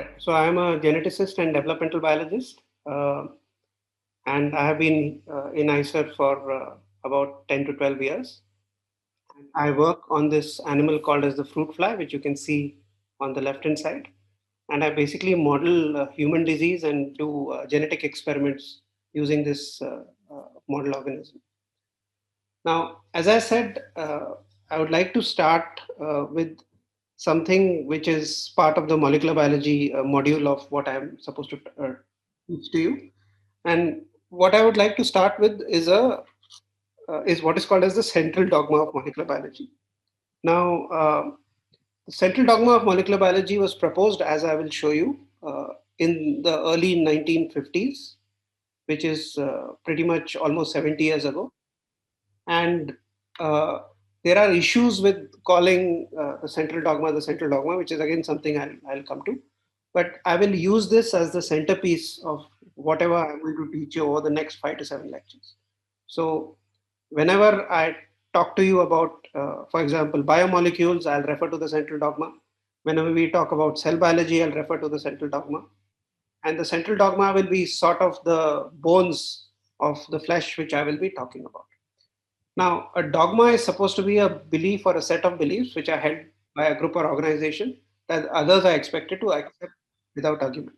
right. So I'm a geneticist and developmental biologist, and I have been in ICER for about 10 to 12 years. I work on this animal called as the fruit fly, which you can see on the left-hand side. And I basically model human disease and do genetic experiments using this model organism. Now, as I said, I would like to start with something which is part of the molecular biology module of what I'm supposed to teach to you. And what I would like to start with is what is called as the central dogma of molecular biology. Now, the central dogma of molecular biology was proposed, as I will show you, in the early 1950s, which is pretty much almost 70 years ago. And uh, there are issues with calling the central dogma, which is again something I'll come to. But I will use this as the centerpiece of whatever I'm going to teach you over the next 5 to 7 lectures. So, whenever I talk to you about, for example, biomolecules, I'll refer to the central dogma. Whenever we talk about cell biology, I'll refer to the central dogma. And the central dogma will be sort of the bones of the flesh, which I will be talking about. Now, a dogma is supposed to be a belief or a set of beliefs which are held by a group or organization that others are expected to accept without argument.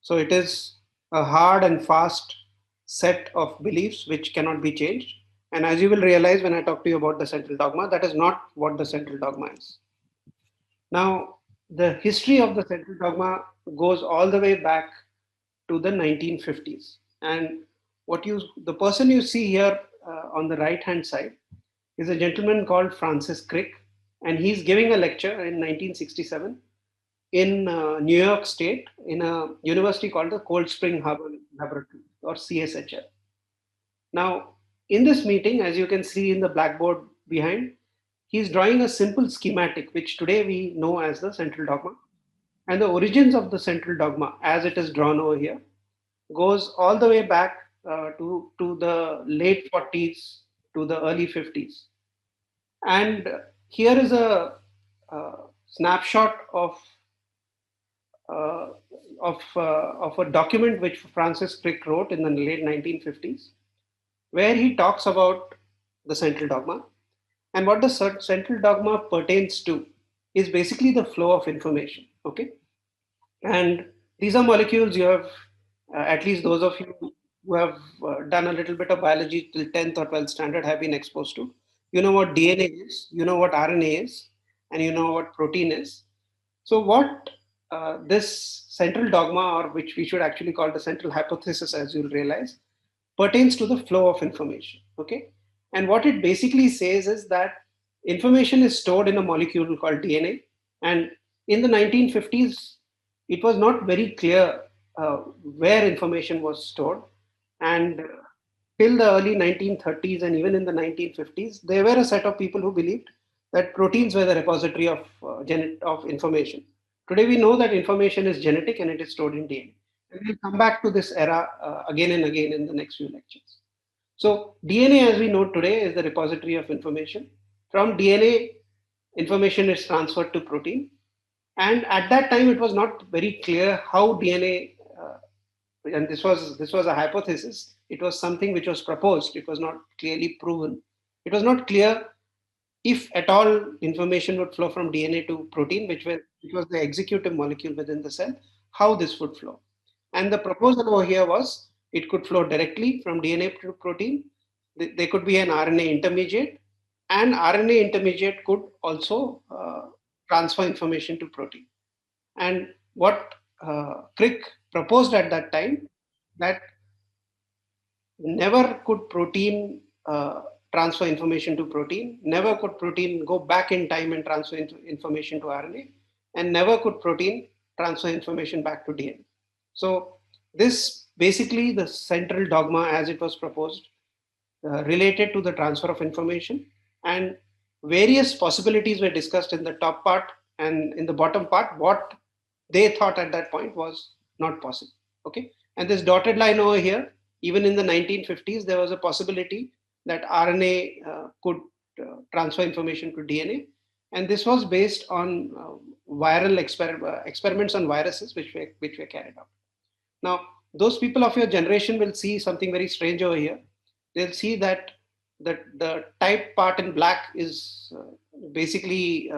So it is a hard and fast set of beliefs which cannot be changed. And as you will realize when I talk to you about the central dogma, that is not what the central dogma is. Now, the history of the central dogma goes all the way back to the 1950s. And the person you see here on the right hand side is a gentleman called Francis Crick, and he's giving a lecture in 1967 in New York State in a university called the Cold Spring Harbor Laboratory, or CSHL. Now, in this meeting, as you can see in the blackboard behind, he's drawing a simple schematic, which today we know as the central dogma. And the origins of the central dogma, as it is drawn over here, goes all the way back to the late 40s to the early 50s. And here is a snapshot uh, of a document which Francis Crick wrote in the late 1950s, where he talks about the central dogma. And what the central dogma pertains to is basically the flow of information. Okay, and these are molecules you have, at least those of you who have done a little bit of biology till 10th or 12th standard have been exposed to. You know what DNA is, you know what RNA is, and you know what protein is. So, what this central dogma, or which we should actually call the central hypothesis, as you'll realize, pertains to the flow of information. Okay, and what it basically says is that information is stored in a molecule called DNA, and in the 1950s, it was not very clear where information was stored, and till the early 1930s and even in the 1950s, there were a set of people who believed that proteins were the repository of of information. Today we know that information is genetic and it is stored in DNA. And we'll come back to this era again and again in the next few lectures. So DNA, as we know today, is the repository of information. From DNA, information is transferred to protein. And at that time, it was not very clear how DNA, and this was a hypothesis. It was something which was proposed. It was not clearly proven. It was not clear if at all information would flow from DNA to protein, which was the executive molecule within the cell, how this would flow. And the proposal over here was it could flow directly from DNA to protein. There could be an RNA intermediate, and RNA intermediate could also transfer information to protein. And what Crick proposed at that time, that never could protein transfer information to protein, never could protein go back in time and transfer information to RNA, and never could protein transfer information back to DNA. So this basically the central dogma as it was proposed related to the transfer of information, and various possibilities were discussed in the top part, and in the bottom part what they thought at that point was not possible. Okay, and this dotted line over here, even in the 1950s there was a possibility that RNA could transfer information to DNA, And this was based on viral experiments on viruses which were carried out. Now, those people of your generation will see something very strange over here. They'll see that the type part in black is basically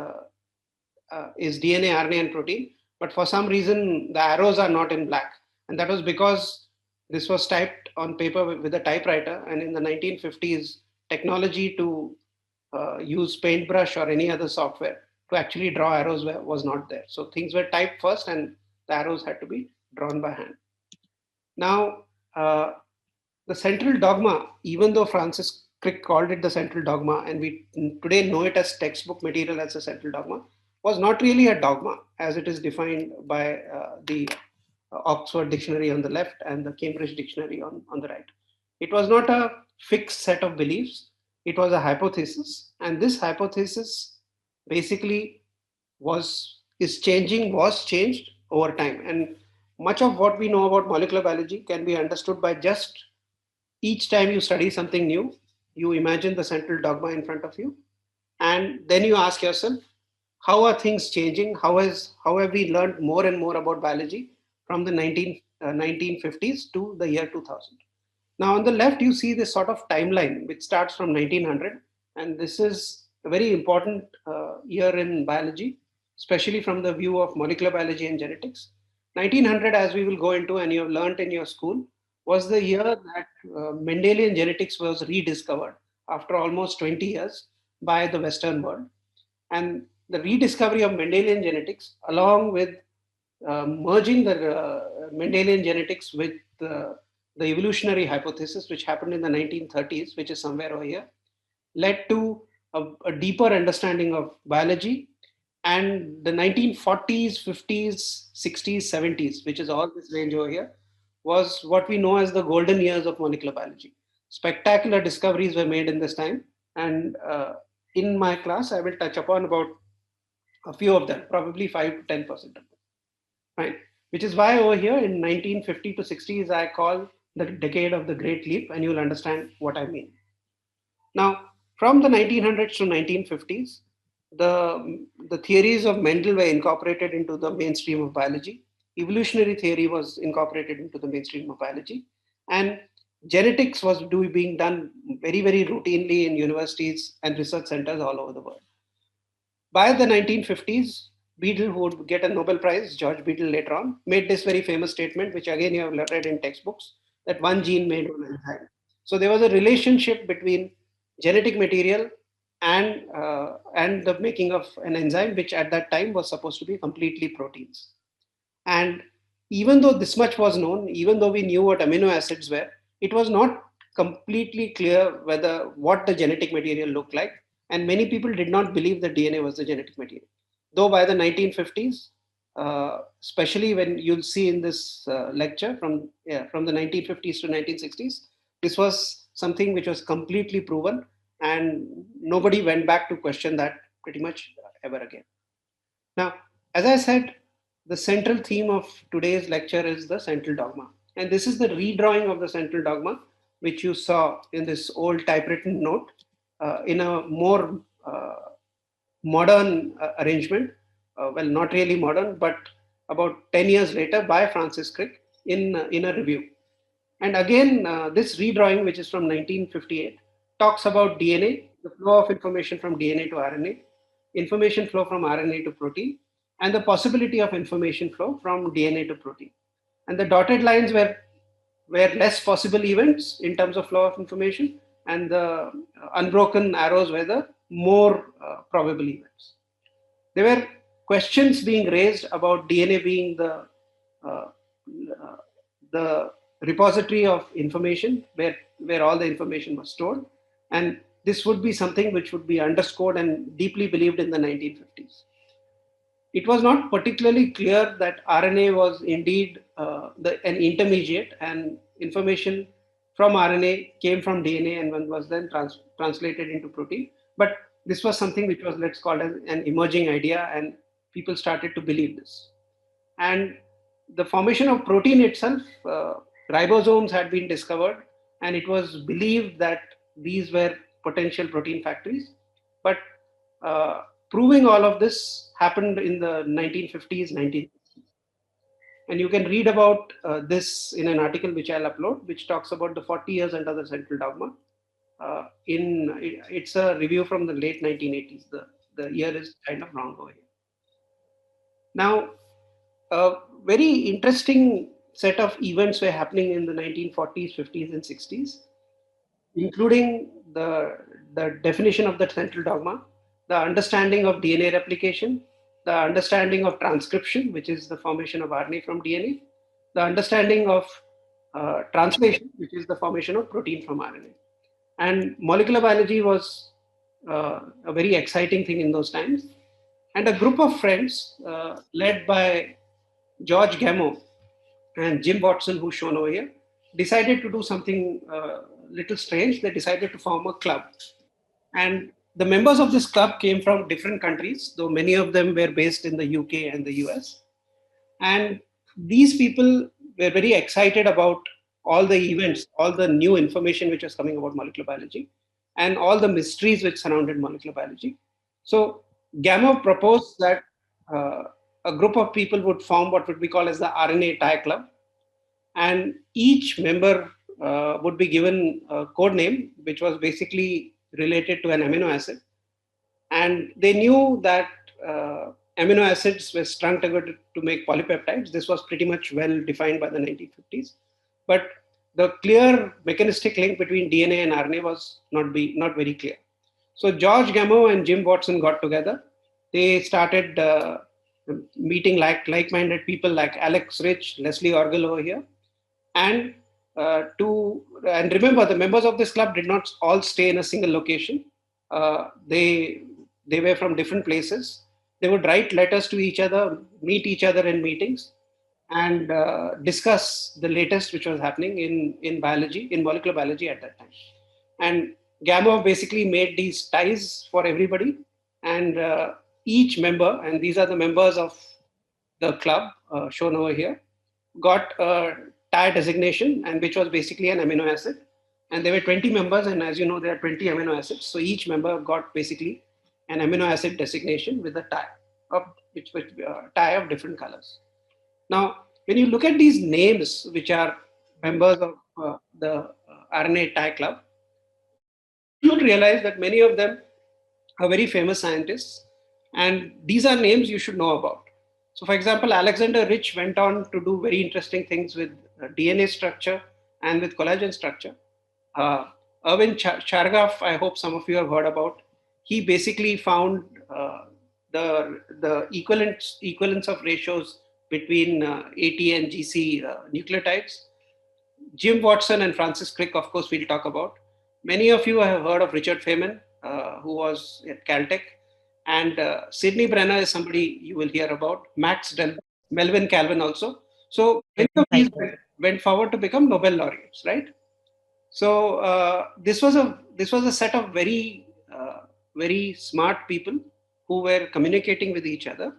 is DNA, RNA, and protein. But for some reason, the arrows are not in black, and that was because this was typed on paper with a typewriter. And in the 1950s, technology to use paintbrush or any other software to actually draw arrows was not there. So things were typed first, and the arrows had to be drawn by hand. Now, the central dogma, even though Francis Crick called it the central dogma, and we today know it as textbook material as a central dogma, was not really a dogma as it is defined by the Oxford Dictionary on the left and the Cambridge Dictionary on the right. It was not a fixed set of beliefs, it was a hypothesis, and this hypothesis basically was changed over time. And much of what we know about molecular biology can be understood by just each time you study something new, you imagine the central dogma in front of you, and then you ask yourself, how are things changing? How have we learned more and more about biology from the 1950s to the year 2000? Now, on the left, you see this sort of timeline which starts from 1900, and this is a very important year in biology, especially from the view of molecular biology and genetics. 1900, as we will go into and you have learned in your school, was the year that Mendelian genetics was rediscovered after almost 20 years by the Western world. And the rediscovery of Mendelian genetics, along with merging the Mendelian genetics with the evolutionary hypothesis, which happened in the 1930s, which is somewhere over here, led to a deeper understanding of biology. And the 1940s, 50s, 60s, 70s, which is all this range over here, was what we know as the golden years of molecular biology. Spectacular discoveries were made in this time. And in my class, I will touch upon about a few of them, probably 5 to 10% of them. Right? Which is why over here in 1950 to 60s, I call the decade of the Great Leap, and you'll understand what I mean. Now, from the 1900s to 1950s, the theories of Mendel were incorporated into the mainstream of biology. Evolutionary theory was incorporated into the mainstream of biology. And genetics was being done very, very routinely in universities and research centers all over the world. By the 1950s, Beadle, who would get a Nobel Prize, George Beadle later on, made this very famous statement, which again you have read in textbooks, that one gene made one enzyme. So there was a relationship between genetic material and the making of an enzyme, which at that time was supposed to be completely proteins. And even though this much was known, even though we knew what amino acids were, it was not completely clear whether what the genetic material looked like. And many people did not believe that DNA was the genetic material. Though by the 1950s, especially when you'll see in this lecture from the 1950s to 1960s, this was something which was completely proven, and nobody went back to question that pretty much ever again. Now, as I said, the central theme of today's lecture is the central dogma. And this is the redrawing of the central dogma, which you saw in this old typewritten note in a more modern arrangement. Well, not really modern, but about 10 years later by Francis Crick in a review. And again, this redrawing, which is from 1958, talks about DNA, the flow of information from DNA to RNA, information flow from RNA to protein, and the possibility of information flow from DNA to protein. And the dotted lines were less possible events in terms of flow of information, and the unbroken arrows were the more probable events. There were questions being raised about DNA being uh, the repository of information where all the information was stored. And this would be something which would be underscored and deeply believed in the 1950s. It was not particularly clear that RNA was indeed an intermediate, and information from RNA came from DNA and was then translated into protein. But this was something which was, let's call it, an emerging idea, and people started to believe this. And the formation of protein itself, ribosomes had been discovered, and it was believed that these were potential protein factories. But proving all of this happened in the 1950s, 1960s. And you can read about this in an article which I'll upload, which talks about the 40 years under the central dogma. It's a review from the late 1980s. The year is kind of wrong over here. Now, a very interesting set of events were happening in the 1940s, 50s, and 60s, including the definition of the central dogma, the understanding of DNA replication, the understanding of transcription, which is the formation of RNA from DNA, the understanding of translation, which is the formation of protein from RNA. And molecular biology was a very exciting thing in those times. And a group of friends led by George Gamow and Jim Watson, who's shown over here, decided to do something little strange. They decided to form a club. And the members of this club came from different countries, though many of them were based in the UK and the US. And these people were very excited about all the events, all the new information which was coming about molecular biology, and all the mysteries which surrounded molecular biology. So Gamow proposed that a group of people would form what would be called as the RNA tie club, and each member would be given a code name which was basically related to an amino acid. And they knew that amino acids were strung together to make polypeptides. This was pretty much well defined by the 1950s. But the clear mechanistic link between DNA and RNA was not very clear. So George Gamow and Jim Watson got together. They started meeting like-minded people like Alex Rich, Leslie Orgel over here, and and remember, the members of this club did not all stay in a single location. They were from different places. They would write letters to each other, meet each other in meetings, and discuss the latest which was happening in biology, in molecular biology at that time. And Gamow basically made these ties for everybody, and each member, and these are the members of the club shown over here, got a tie designation, and which was basically an amino acid. And there were 20 members, and as you know, there are 20 amino acids. So each member got basically an amino acid designation with a tie of tie of different colors. Now, when you look at these names, which are members of the RNA tie club, you would realize that many of them are very famous scientists, and these are names you should know about. So, for example, Alexander Rich went on to do very interesting things with DNA structure and with collagen structure. Erwin Chargaff, I hope some of you have heard about. He basically found the equivalence of ratios between AT and GC nucleotides. Jim Watson and Francis Crick, of course, we'll talk about. Many of you have heard of Richard Feynman, who was at Caltech. And Sidney Brenner is somebody you will hear about. Melvin Calvin also. So many of these went forward to become Nobel laureates, right? So this was a set of very smart people who were communicating with each other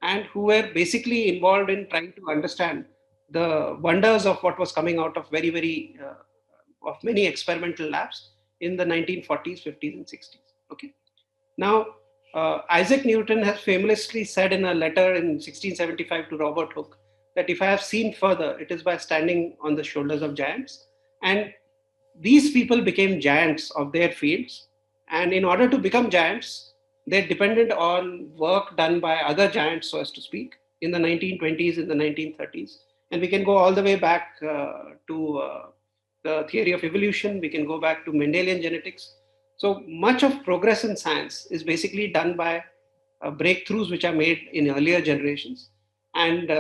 and who were basically involved in trying to understand the wonders of what was coming out of of many experimental labs in the 1940s, 50s, and 60s. Okay. Now, Isaac Newton has famously said in a letter in 1675 to Robert Hooke that if I have seen further, it is by standing on the shoulders of giants. And these people became giants of their fields. And in order to become giants, they depended on work done by other giants, so as to speak, in the 1920s, in the 1930s. And we can go all the way back to the theory of evolution. We can go back to Mendelian genetics. So much of progress in science is basically done by breakthroughs which are made in earlier generations. And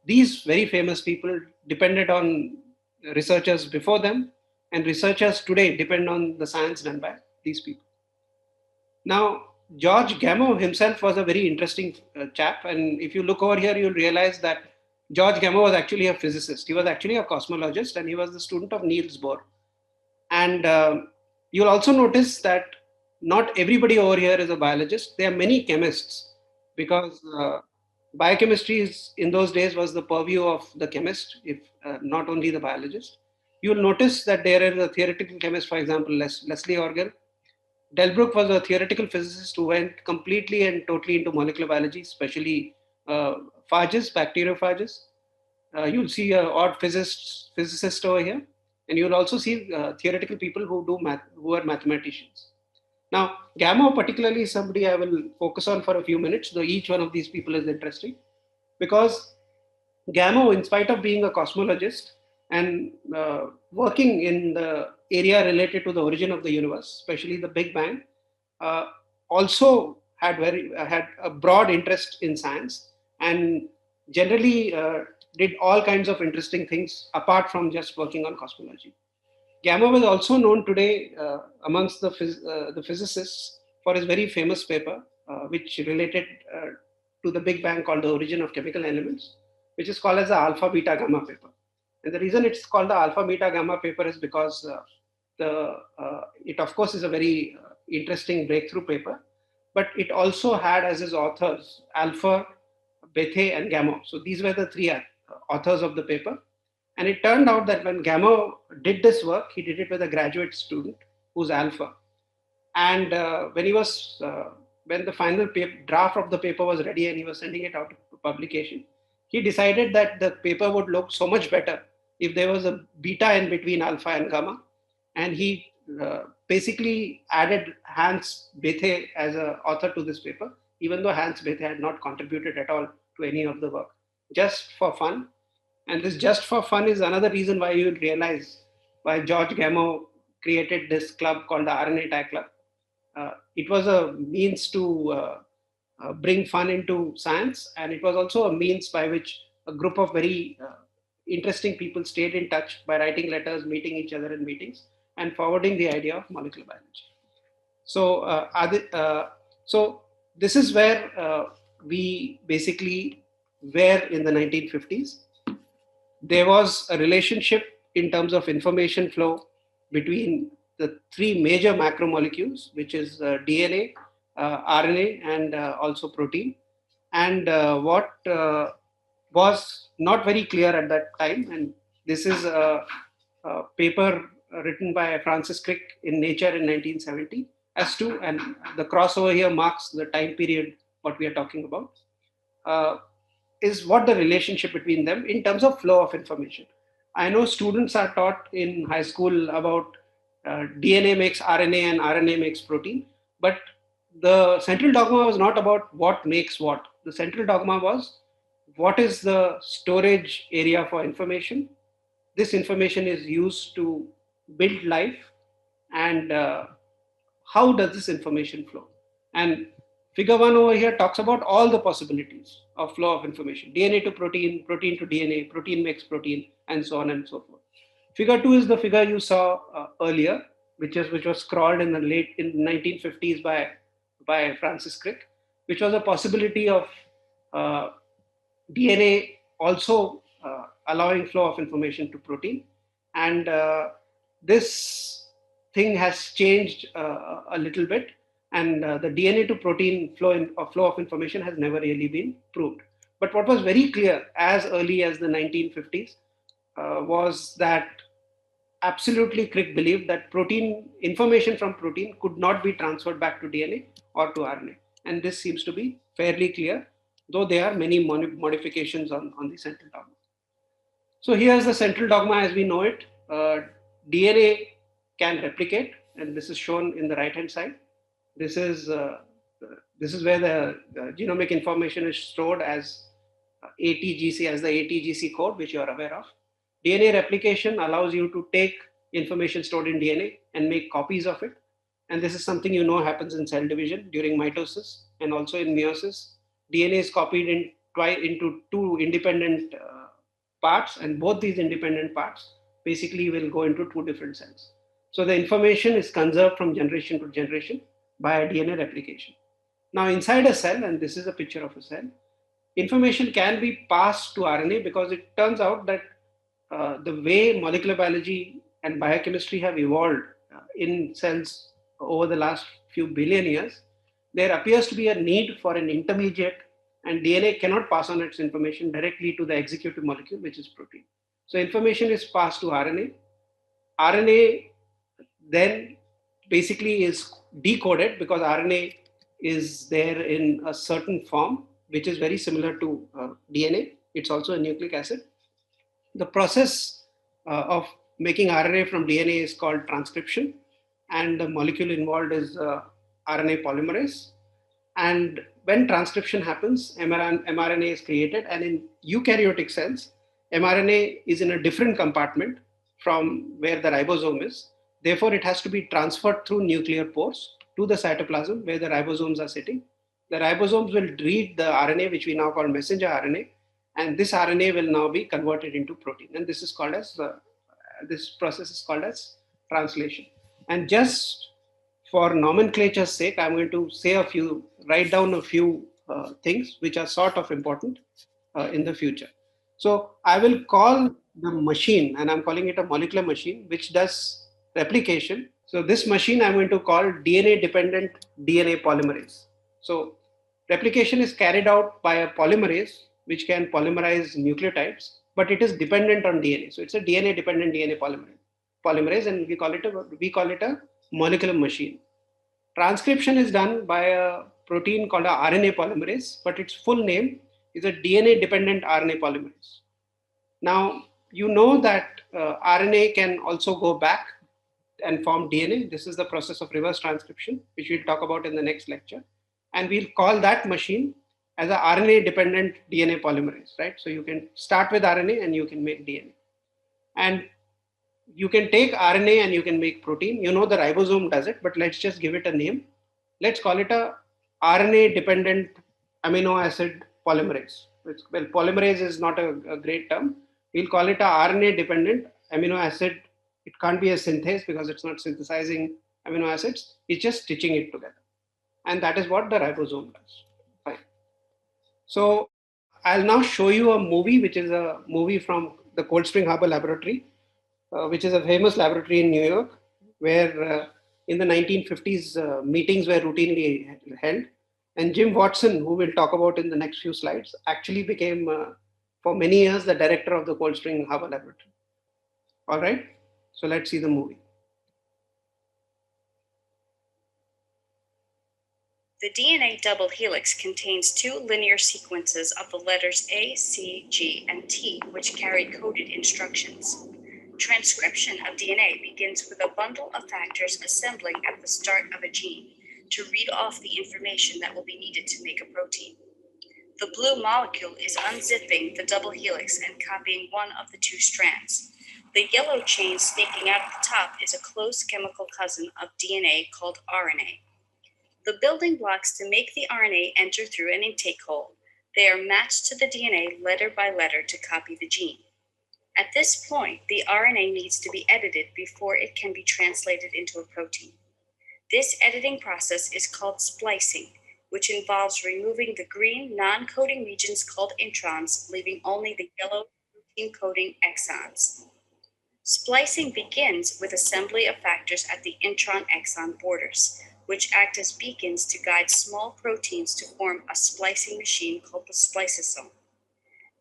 these very famous people depended on researchers before them, and researchers today depend on the science done by these people. Now, George Gamow himself was a very interesting chap. And if you look over here, you'll realize that George Gamow was actually a physicist. He was actually a cosmologist, and he was the student of Niels Bohr. And you'll also notice that not everybody over here is a biologist. There are many chemists, because biochemistry in those days was the purview of the chemist, if not only the biologist. You'll notice that there is a theoretical chemist, for example, Leslie Orgel. Delbruck was a theoretical physicist who went completely and totally into molecular biology, especially uh, phages, bacteriophages. You'll see odd physicist over here, and you'll also see theoretical people who do math, who are mathematicians. Now, Gamow particularly is somebody I will focus on for a few minutes, though each one of these people is interesting, because Gamow, in spite of being a cosmologist and working in the area related to the origin of the universe, especially the Big Bang, uh, also had a broad interest in science and generally did all kinds of interesting things apart from just working on cosmology. Gamow was also known today amongst the physicists for his very famous paper, which related to the Big Bang, called The Origin of Chemical Elements, which is called as the alpha beta gamma paper. And the reason it's called the alpha beta gamma paper is because it, of course, is a very interesting breakthrough paper, but it also had as its authors alpha, Bethe, and Gamow. So these were the three authors of the paper. And it turned out that when Gamow did this work, he did it with a graduate student who's alpha. And when the final draft of the paper was ready and he was sending it out to publication, he decided that the paper would look so much better if there was a beta in between alpha and gamma. And he basically added Hans Bethe as an author to this paper, even though Hans Bethe had not contributed at all to any of the work, just for fun. And this just for fun is another reason why you realize why George Gamow created this club called the RNA Tag Club. It was a means to bring fun into science, and it was also a means by which a group of very interesting people stayed in touch by writing letters, meeting each other in meetings, and forwarding the idea of molecular biology. So, so this is where we basically were in the 1950s. There was a relationship in terms of information flow between the three major macromolecules, which is DNA, RNA, and also protein. And what was not very clear at that time, and this is a paper written by Francis Crick in Nature in 1970, as to, and the crossover here marks the time period what we are talking about. Uh, is what the relationship between them in terms of flow of information. I know students are taught in high school about DNA makes RNA and RNA makes protein, but the central dogma was not about what makes what. The central dogma was what is the storage area for information. This information is used to build life, and how does this information flow? And figure one over here talks about all the possibilities of flow of information: DNA to protein, protein to DNA, protein makes protein, and so on and so forth. Figure two is the figure you saw earlier, which was scrawled in the late in 1950s by Francis Crick, which was a possibility of uh, DNA also allowing flow of information to protein. And this thing has changed a little bit. And the DNA to protein flow of information has never really been proved. But what was very clear as early as the 1950s was that absolutely Crick believed that protein information from protein could not be transferred back to DNA or to RNA. And this seems to be fairly clear, though there are many modifications on the central dogma. So here's the central dogma as we know it. DNA can replicate, and this is shown in the right-hand side. This is uh, this is where the genomic information is stored as ATGC, as the ATGC code, which you are aware of. DNA replication allows you to take information stored in DNA and make copies of it. And this is something you know happens in cell division during mitosis and also in meiosis. DNA is copied into two independent parts, and both these independent parts basically will go into two different cells. So the information is conserved from generation to generation by a DNA replication. Now, inside a cell, and this is a picture of a cell, information can be passed to RNA because it turns out that the way molecular biology and biochemistry have evolved in cells over the last few billion years, there appears to be a need for an intermediate, and DNA cannot pass on its information directly to the executive molecule, which is protein. So information is passed to RNA. RNA then basically is decoded because RNA is there in a certain form, which is very similar to DNA. It's also a nucleic acid. The process of making RNA from DNA is called transcription, and the molecule involved is RNA polymerase. And when transcription happens, mRNA is created, and in eukaryotic cells, mRNA is in a different compartment from where the ribosome is. Therefore, it has to be transferred through nuclear pores to the cytoplasm where the ribosomes are sitting. The ribosomes will read the RNA, which we now call messenger RNA, and this RNA will now be converted into protein. And this is called as this process is called as translation. And just for nomenclature's sake, I'm going to write down a few things which are sort of important in the future. So I will call the machine, and I'm calling it a molecular machine, which does replication. So this machine I'm going to call DNA dependent DNA polymerase. So replication is carried out by a polymerase which can polymerize nucleotides, but it is dependent on DNA. So it's a DNA dependent DNA polymerase, and we call it a molecular machine. Transcription is done by a protein called a RNA polymerase, but its full name is a DNA dependent RNA polymerase. Now, you know that RNA can also go back and form DNA. This is the process of reverse transcription, which we'll talk about in the next lecture. And we'll call that machine as a RNA dependent DNA polymerase, right? So you can start with RNA and you can make DNA. And you can take RNA and you can make protein. You know the ribosome does it, but let's just give it a name. Let's call it a RNA dependent amino acid polymerase. Well, polymerase is not a great term. We'll call it a RNA dependent amino acid. It can't be a synthase because it's not synthesizing amino acids. It's just stitching it together. And that is what the ribosome does. Fine. So I'll now show you a movie, which is a movie from the Cold Spring Harbor Laboratory, which is a famous laboratory in New York, where in the 1950s meetings were routinely held. And Jim Watson, who we'll talk about in the next few slides, actually became, for many years, the director of the Cold Spring Harbor Laboratory. All right, so let's see the movie. The DNA double helix contains two linear sequences of the letters A, C, G, and T, which carry coded instructions. Transcription of DNA begins with a bundle of factors assembling at the start of a gene to read off the information that will be needed to make a protein. The blue molecule is unzipping the double helix and copying one of the two strands. The yellow chain snaking out at the top is a close chemical cousin of DNA called RNA. The building blocks to make the RNA enter through an intake hole. They are matched to the DNA letter by letter to copy the gene. At this point, the RNA needs to be edited before it can be translated into a protein. This editing process is called splicing, which involves removing the green non-coding regions called introns, leaving only the yellow protein-coding exons. Splicing begins with assembly of factors at the intron-exon borders, which act as beacons to guide small proteins to form a splicing machine called the spliceosome.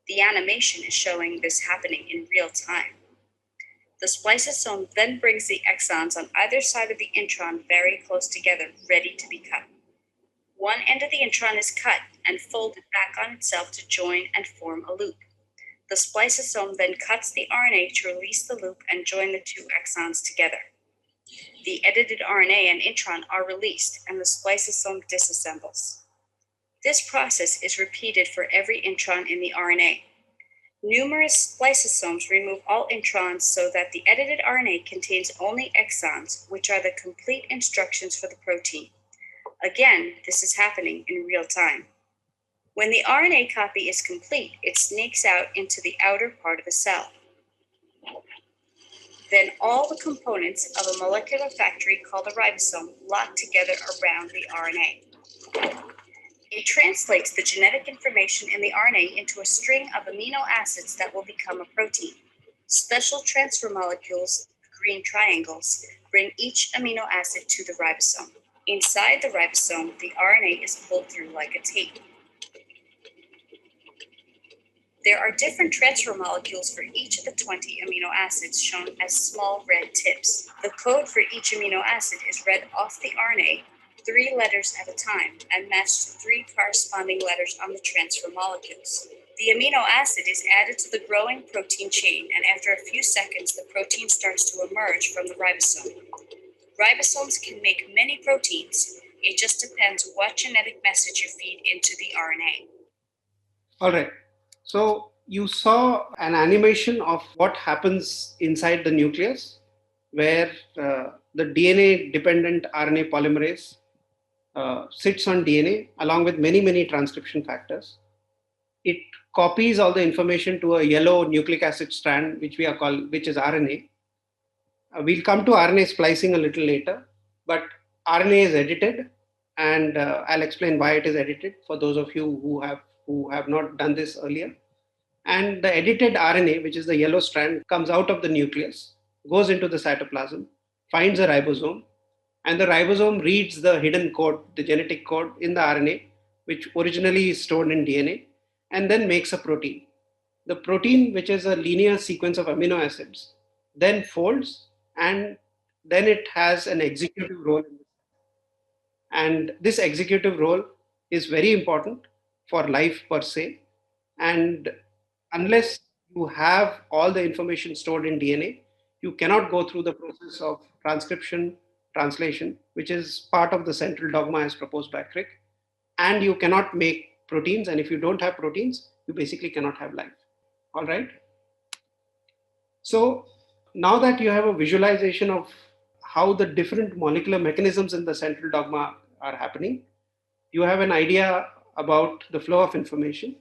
The animation is showing this happening in real time. The spliceosome then brings the exons on either side of the intron very close together, ready to be cut. One end of the intron is cut and folded back on itself to join and form a loop. The spliceosome then cuts the RNA to release the loop and join the two exons together. The edited RNA and intron are released and the spliceosome disassembles. This process is repeated for every intron in the RNA. Numerous spliceosomes remove all introns so that the edited RNA contains only exons, which are the complete instructions for the protein. Again, this is happening in real time. When the RNA copy is complete, it snakes out into the outer part of the cell. Then all the components of a molecular factory called a ribosome lock together around the RNA. It translates the genetic information in the RNA into a string of amino acids that will become a protein. Special transfer molecules, green triangles, bring each amino acid to the ribosome. Inside the ribosome, the RNA is pulled through like a tape. There are different transfer molecules for each of the 20 amino acids shown as small red tips. The code for each amino acid is read off the RNA 3 letters at a time and matched to 3 corresponding letters on the transfer molecules. The amino acid is added to the growing protein chain, and after a few seconds, the protein starts to emerge from the ribosome. Ribosomes can make many proteins. It just depends what genetic message you feed into the RNA. All right. So you saw an animation of what happens inside the nucleus, where the DNA dependent RNA polymerase sits on DNA along with many, many transcription factors. It copies all the information to a yellow nucleic acid strand, which is RNA. We'll come to RNA splicing a little later, but RNA is edited, and I'll explain why it is edited for those of you who have not done this earlier. And the edited RNA, which is the yellow strand, comes out of the nucleus, goes into the cytoplasm, finds a ribosome, and the ribosome reads the hidden code, the genetic code in the RNA, which originally is stored in DNA, and then makes a protein. The protein, which is a linear sequence of amino acids, then folds, and then it has an executive role. And this executive role is very important for life per se. And unless you have all the information stored in DNA, you cannot go through the process of transcription, translation, which is part of the central dogma as proposed by Crick. And you cannot make proteins. And if you don't have proteins, you basically cannot have life. All right. So now that you have a visualization of how the different molecular mechanisms in the central dogma are happening, you have an idea about the flow of information.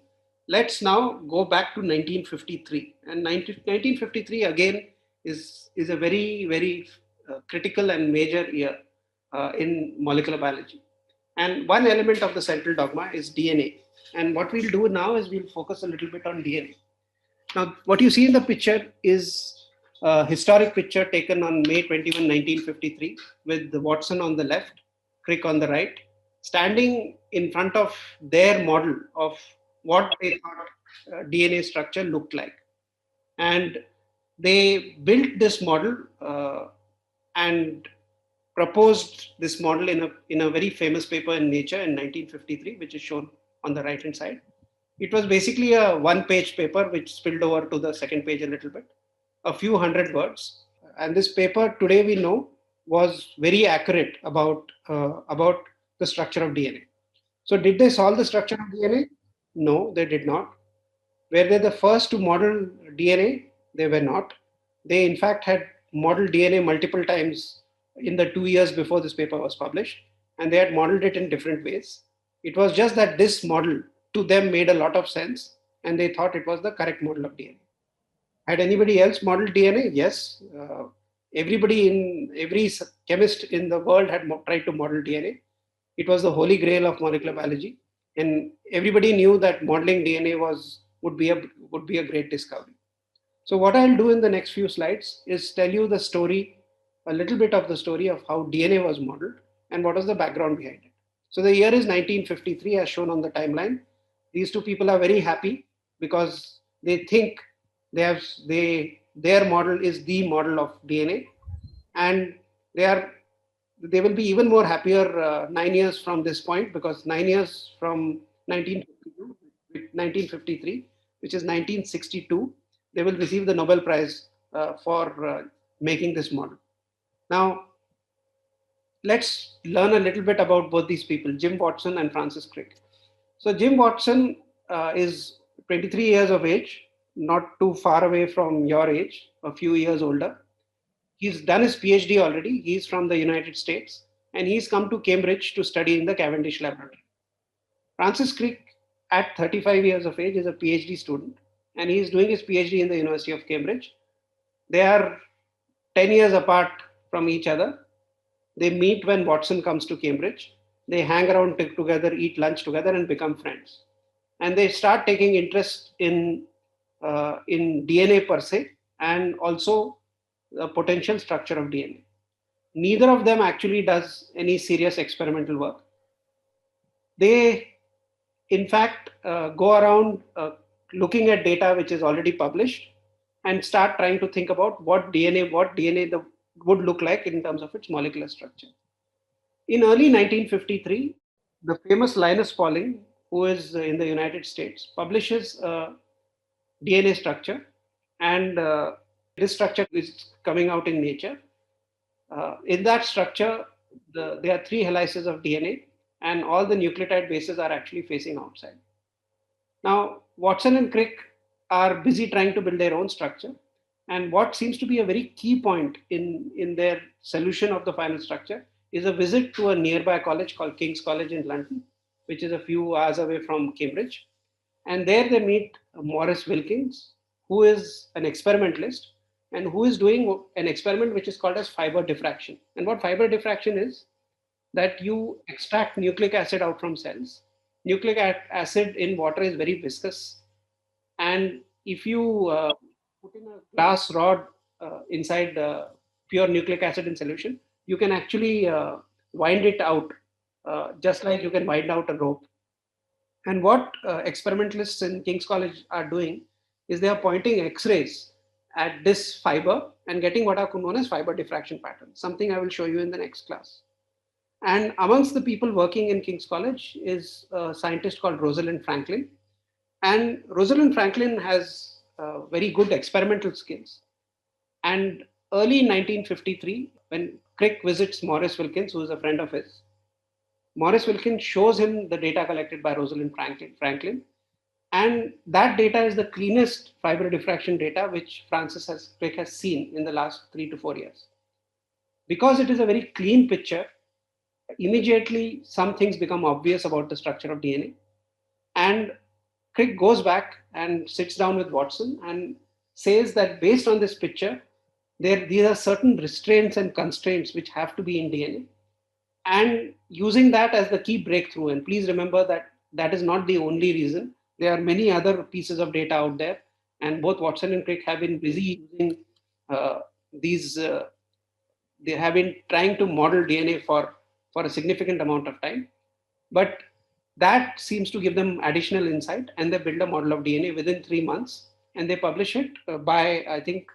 Let's now go back to 1953. And 1953 again is a very, very critical and major year in molecular biology. And one element of the central dogma is DNA. And what we'll do now is we'll focus a little bit on DNA. Now, what you see in the picture is a historic picture taken on May 21, 1953, with Watson on the left, Crick on the right, standing in front of their model of what they thought DNA structure looked like. And they built this model and proposed this model in a very famous paper in Nature in 1953, which is shown on the right hand side. It was basically a one-page paper which spilled over to the second page a little bit, a few hundred words. And this paper, today we know, was very accurate about the structure of DNA. So did they solve the structure of DNA? No, they did not. Were they the first to model DNA? They were not. They, in fact, had modeled DNA multiple times in the 2 years before this paper was published, and they had modeled it in different ways. It was just that this model to them made a lot of sense, and they thought it was the correct model of DNA. Had anybody else modeled DNA? Yes. Every chemist in the world had tried to model DNA. It was the holy grail of molecular biology, and everybody knew that modeling DNA would be a great discovery. So what I'll do in the next few slides is tell you the story, a little bit of the story of how DNA was modeled and what was the background behind it. So the year is 1953 as shown on the timeline. These two people are very happy because they think their model is the model of DNA, and they will be even more happier 9 years from this point, because 9 years from 1953, which is 1962, they will receive the Nobel Prize for making this model. Now, let's learn a little bit about both these people, Jim Watson and Francis Crick. So Jim Watson is 23 years of age, not too far away from your age, a few years older. He's done his PhD already. He's from the United States, and he's come to Cambridge to study in the Cavendish Laboratory. Francis Crick, at 35 years of age, is a PhD student, and he's doing his PhD in the University of Cambridge. They are 10 years apart from each other. They meet when Watson comes to Cambridge. They hang around together, eat lunch together, and become friends. And they start taking interest in DNA per se, and also the potential structure of DNA. Neither of them actually does any serious experimental work. They, in fact, go around looking at data which is already published and start trying to think about what DNA would look like in terms of its molecular structure. In early 1953, the famous Linus Pauling, who is in the United States, publishes a DNA structure, and this structure is coming out in Nature. In that structure, there are three helices of DNA, and all the nucleotide bases are actually facing outside. Now, Watson and Crick are busy trying to build their own structure. And what seems to be a very key point in their solution of the final structure is a visit to a nearby college called King's College in London, which is a few hours away from Cambridge. And there they meet Morris Wilkins, who is an experimentalist and who is doing an experiment which is called as fiber diffraction. And what fiber diffraction is, that you extract nucleic acid out from cells. Acid in water is very viscous, and if you put in a glass rod inside pure nucleic acid in solution, you can actually wind it out, just like you can wind out a rope. And what experimentalists in King's College are doing is they are pointing X-rays at this fiber and getting what are known as fiber diffraction patterns, something I will show you in the next class. And amongst the people working in King's College is a scientist called Rosalind Franklin. And Rosalind Franklin has very good experimental skills. And early in 1953, when Crick visits Morris Wilkins, who is a friend of his, Morris Wilkins shows him the data collected by Rosalind Franklin. And that data is the cleanest fiber diffraction data which Crick has seen in the last 3 to 4 years. Because it is a very clean picture, immediately some things become obvious about the structure of DNA. And Crick goes back and sits down with Watson and says that based on this picture, these are certain restraints and constraints which have to be in DNA. And using that as the key breakthrough, and please remember that that is not the only reason. There are many other pieces of data out there, and both Watson and Crick have been busy using these. They have been trying to model DNA for a significant amount of time, but that seems to give them additional insight, and they build a model of DNA within 3 months, and they publish it by, I think,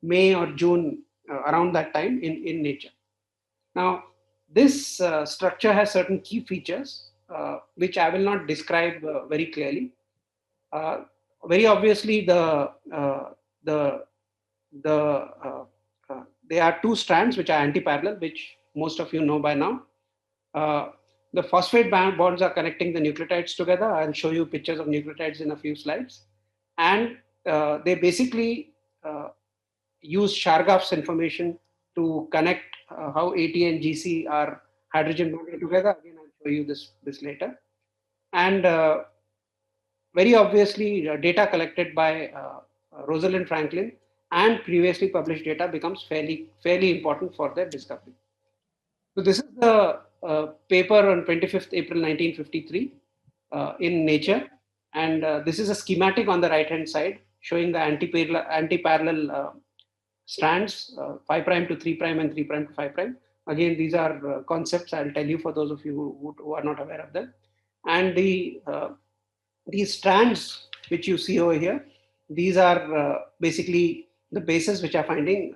May or June, around that time in Nature. Now, this structure has certain key features, which I will not describe very clearly. Uh, Very obviously, the the there are two strands which are anti-parallel, which most of you know by now. Uh, the phosphate bonds are connecting the nucleotides together. I'll show you pictures of nucleotides in a few slides. And they basically use Chargaff's information to connect how AT and GC are hydrogen bonded together. Again, I'll show you this later. And very obviously, data collected by Rosalind Franklin and previously published data becomes fairly important for their discovery. So this is the paper on 25th April 1953 in Nature, and this is a schematic on the right-hand side showing the anti-parallel strands, 5 prime to 3 prime and 3 prime to 5 prime. Again, these are concepts I'll tell you for those of you who are not aware of them. And these strands which you see over here, these are basically the bases which are forming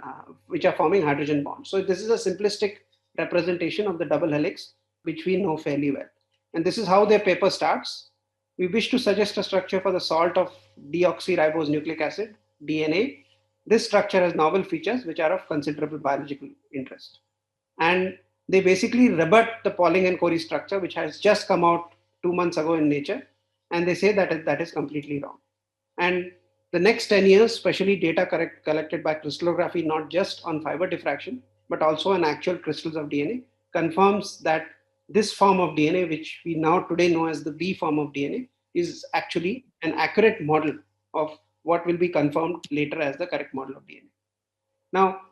hydrogen bonds. So this is a simplistic representation of the double helix, which we know fairly well. And this is how their paper starts. We wish to suggest a structure for the salt of deoxyribose nucleic acid, DNA. This structure has novel features which are of considerable biological interest. And they basically rebut the Pauling and Corey structure, which has just come out 2 months ago in Nature, and they say that is completely wrong. And the next 10 years, especially data collected by crystallography, not just on fiber diffraction, but also on actual crystals of DNA, confirms that this form of DNA, which we now today know as the B form of DNA, is actually an accurate model of what will be confirmed later as the correct model of DNA. Now,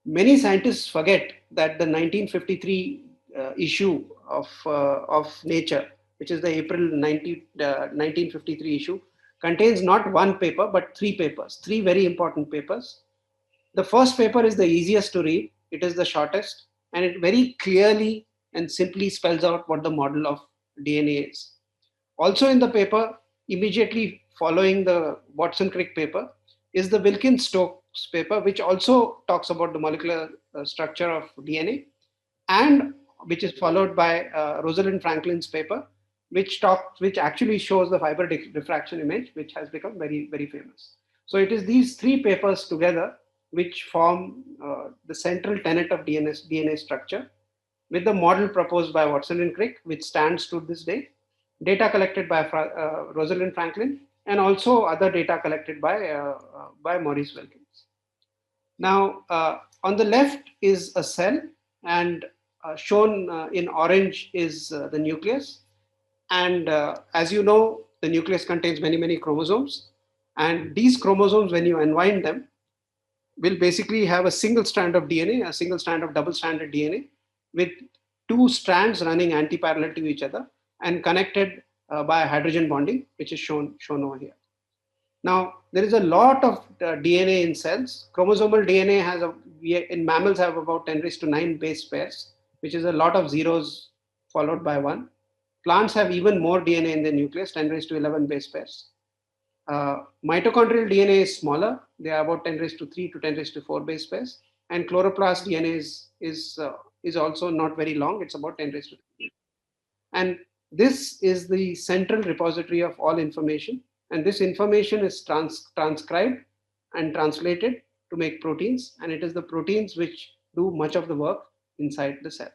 many scientists forget that the 1953 issue of Nature, which is the April 1953 issue, contains not one paper but three papers, three very important papers. The first paper is the easiest to read, it is the shortest, and it very clearly and simply spells out what the model of DNA is. Also in the paper, immediately following the Watson-Crick paper is the Wilkins-Stokes paper, which also talks about the molecular structure of DNA, and which is followed by Rosalind Franklin's paper, which actually shows the fiber diffraction image, which has become very very famous. So it is these three papers together which form the central tenet of DNA structure, with the model proposed by Watson and Crick, which stands to this day, data collected by Rosalind Franklin, and also other data collected by Maurice Wilkins. Now, on the left is a cell, and shown in orange is the nucleus. And as you know, the nucleus contains many, many chromosomes. And these chromosomes, when you unwind them, will basically have a single strand of DNA, a single strand of double-stranded DNA, with two strands running anti-parallel to each other and connected by hydrogen bonding, which is shown over here. Now, there is a lot of DNA in cells. Chromosomal DNA in mammals have about 10 raised to 9 base pairs, which is a lot of zeros followed by 1. Plants have even more DNA in the nucleus, 10 raised to 11 base pairs. Mitochondrial DNA is smaller. They are about 10 raised to 3 to 10 raised to 4 base pairs. And chloroplast DNA is also not very long. It's about 10 raised to 3. And this is the central repository of all information. And this information is transcribed and translated to make proteins. And it is the proteins which do much of the work inside the cell.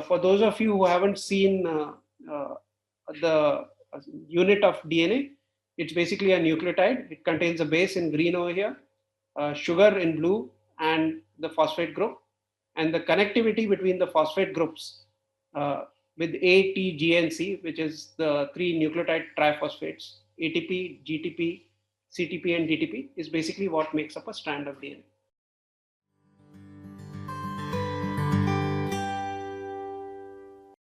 For those of you who haven't seen the unit of DNA, it's basically a nucleotide. It contains a base in green over here, sugar in blue, and the phosphate group. And the connectivity between the phosphate groups with A, T, G, and C, which is the three nucleotide triphosphates, ATP, GTP, CTP, and DTP, is basically what makes up a strand of DNA.